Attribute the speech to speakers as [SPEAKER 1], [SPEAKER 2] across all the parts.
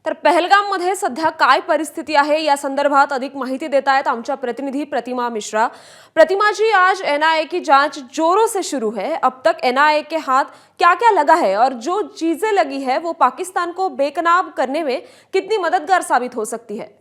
[SPEAKER 1] तर पहलगाममध्ये सध्या काय परिस्थिती आहे या संदर्भात अधिक माहिती देत आहेत आमच्या प्रतिनिधि प्रतिमा मिश्रा। प्रतिमा जी, आज एनआईए की जांच जोरों से शुरू है। अब तक एनआईए के हाथ क्या क्या लगा है और जो चीजें लगी है वो पाकिस्तान को बेकनाब करने में कितनी मददगार साबित हो सकती है?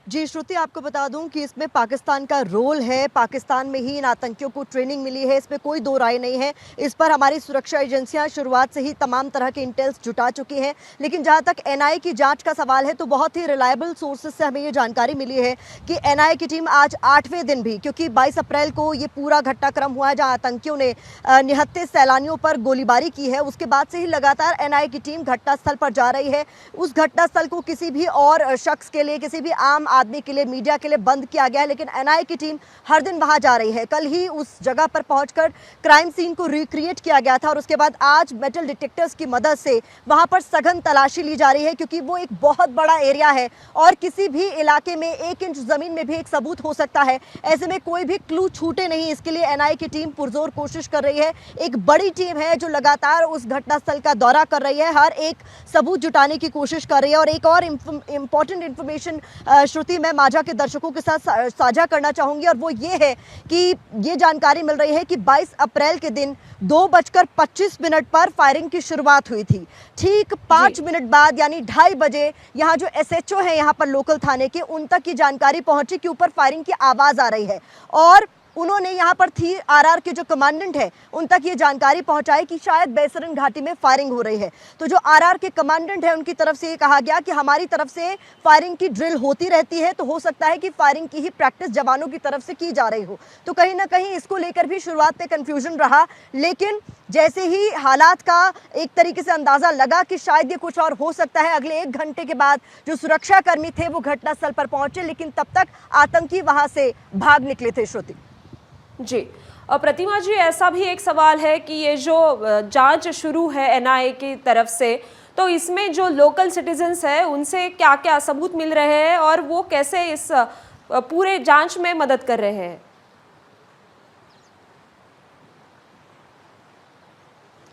[SPEAKER 2] जी श्रुति, आपको बता दूं कि इसमें पाकिस्तान का रोल है। पाकिस्तान में ही इन आतंकियों को ट्रेनिंग मिली है, इसमें कोई दो राय नहीं है। इस पर हमारी सुरक्षा एजेंसियां शुरुआत से ही तमाम तरह के इंटेल्स जुटा चुकी हैं। लेकिन जहां तक एनआईए की जांच का सवाल है तो बहुत ही रिलायबल सोर्सेज से हमें ये जानकारी मिली है कि एनआईए की टीम आज 8वें दिन भी, क्योंकि 22 अप्रैल को ये पूरा घटनाक्रम हुआ है जहाँ आतंकियों ने निहत्थे सैलानियों पर गोलीबारी की है, उसके बाद से ही लगातार एनआईए की टीम घटनास्थल पर जा रही है। उस घटनास्थल को किसी भी और शख्स के लिए, किसी भी आम आदमी के लिए, मीडिया के लिए बंद किया गया है, लेकिन एनआईए की टीम हर दिन वहां जा रही है। कल ही उस जगह पर पहुंचकर क्राइम सीन को रिक्रिएट किया गया था और उसके बाद आज मेटल डिटेक्टर्स की मदद से वहां पर सघन तलाशी ली जा रही है, क्योंकि वो एक बहुत बड़ा एरिया है और किसी भी इलाके में 1 इंच जमीन में भी एक सबूत हो सकता है। ऐसे में कोई भी क्लू छूटे नहीं, इसके लिए एनआईए की टीम पुरजोर कोशिश कर रही है। एक बड़ी टीम है जो लगातार उस घटनास्थल का दौरा कर रही है, हर एक सबूत जुटाने की कोशिश कर रही है। और एक और इंपॉर्टेंट इंफॉर्मेशन श्रुति मैं माझा के दर्शकों के साथ साझा करना चाहूंगी, और वो ये है कि ये जानकारी मिल रही है कि 22 अप्रैल के दिन 2:25 पर फायरिंग की शुरुआत हुई थी। ठीक 5 मिनट बाद यानी 2:30 बजे यहाँ जो एसएचओ है यहाँ पर लोकल थाने के, उन तक ये जानकारी पहुंची कि ऊपर फायरिंग की आवाज आ रही है और उन्होंने यहाँ पर थी आरआर के जो कमांडेंट है उन तक ये जानकारी पहुंचाई कि शायद बैसरन घाटी में फायरिंग हो रही है। तो जो आरआर के कमांडेंट है उनकी तरफ से ये कहा गया कि हमारी तरफ से फायरिंग की ड्रिल होती रहती है, तो हो सकता है कि फायरिंग की ही प्रैक्टिस जवानों की तरफ से की जा रही हो। तो कहीं ना कहीं इसको लेकर भी शुरुआत में कंफ्यूजन रहा, लेकिन जैसे ही हालात का एक तरीके से अंदाजा लगा कि शायद ये कुछ और हो सकता है, अगले 1 घंटे के बाद जो सुरक्षाकर्मी थे वो घटनास्थल पर पहुंचे, लेकिन तब तक आतंकी वहां से भाग निकले थे। श्रुति
[SPEAKER 1] जी, और प्रतिमा जी, ऐसा भी एक सवाल है कि ये जो जांच शुरू है एनआईए की तरफ से, तो इसमें जो लोकल सिटीजन्स है उनसे क्या क्या सबूत मिल रहे हैं और वो कैसे इस पूरे जांच में मदद कर रहे हैं?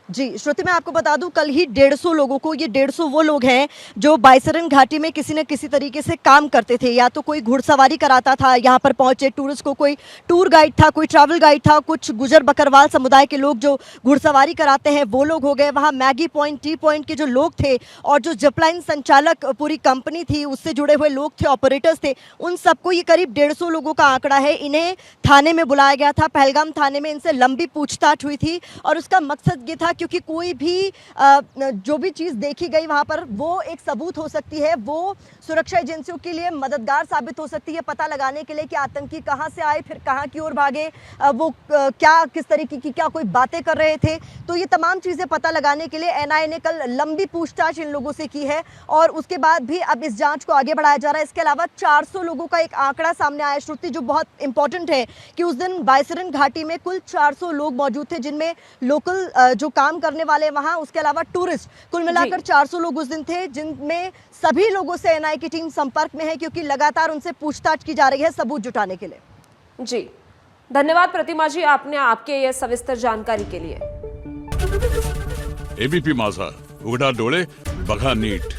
[SPEAKER 2] जी श्रुति, मैं आपको बता दूं कल ही 150 लोगों को, ये 150 वो लोग हैं जो बाइसरन घाटी में किसी न किसी तरीके से काम करते थे। या तो कोई घुड़सवारी कराता था, यहाँ पर पहुंचे टूरिस्ट को, कोई टूर गाइड था, कोई ट्रैवल गाइड था, कुछ गुजर बकरवाल समुदाय के लोग जो घुड़सवारी कराते हैं वो लोग हो गए। वहाँ मैगी पॉइंट, टी पॉइंट के जो लोग थे और जो जिपलाइन संचालक पूरी कंपनी थी उससे जुड़े हुए लोग थे, ऑपरेटर्स थे, उन सबको ये करीब 150 लोगों का आंकड़ा है। इन्हें थाने में बुलाया गया था, पहलगाम थाने में इनसे लंबी पूछताछ हुई थी और उसका मकसद ये था क्योंकि कोई भी जो भी चीज़ देखी गई वहाँ पर वो एक सबूत हो सकती है, वो सुरक्षा एजेंसियों के लिए मददगार साबित हो सकती है पता लगाने के लिए कि आतंकी कहाँ से आए, फिर कहाँ की ओर भागे, वो क्या किस तरीके की क्या कोई बातें कर रहे थे। तो ये तमाम चीज़ें पता लगाने के लिए एनआईए ने कल लंबी पूछताछ इन लोगों से की है और उसके बाद भी अब इस जाँच को आगे बढ़ाया जा रहा है। इसके अलावा 400 लोगों का एक आंकड़ा सामने आया श्रुति, जो बहुत इंपॉर्टेंट है कि उस दिन बाइसरन घाटी में कुल 400 लोग मौजूद थे, जिनमें लोकल जो काम करने वाले वहां, उसके अलावा टूरिस्ट, कुल मिलाकर 400 लोग उस दिन थे, जिनमें सभी लोगों से एनआईए की टीम संपर्क में है क्योंकि लगातार उनसे पूछताछ की जा रही है सबूत जुटाने के लिए।
[SPEAKER 1] जी, धन्यवाद प्रतिमा जी, आपने आपके ये सविस्तर जानकारी के लिए।
[SPEAKER 3] एबीपी माझा, उघडा डोळे बघा नीट।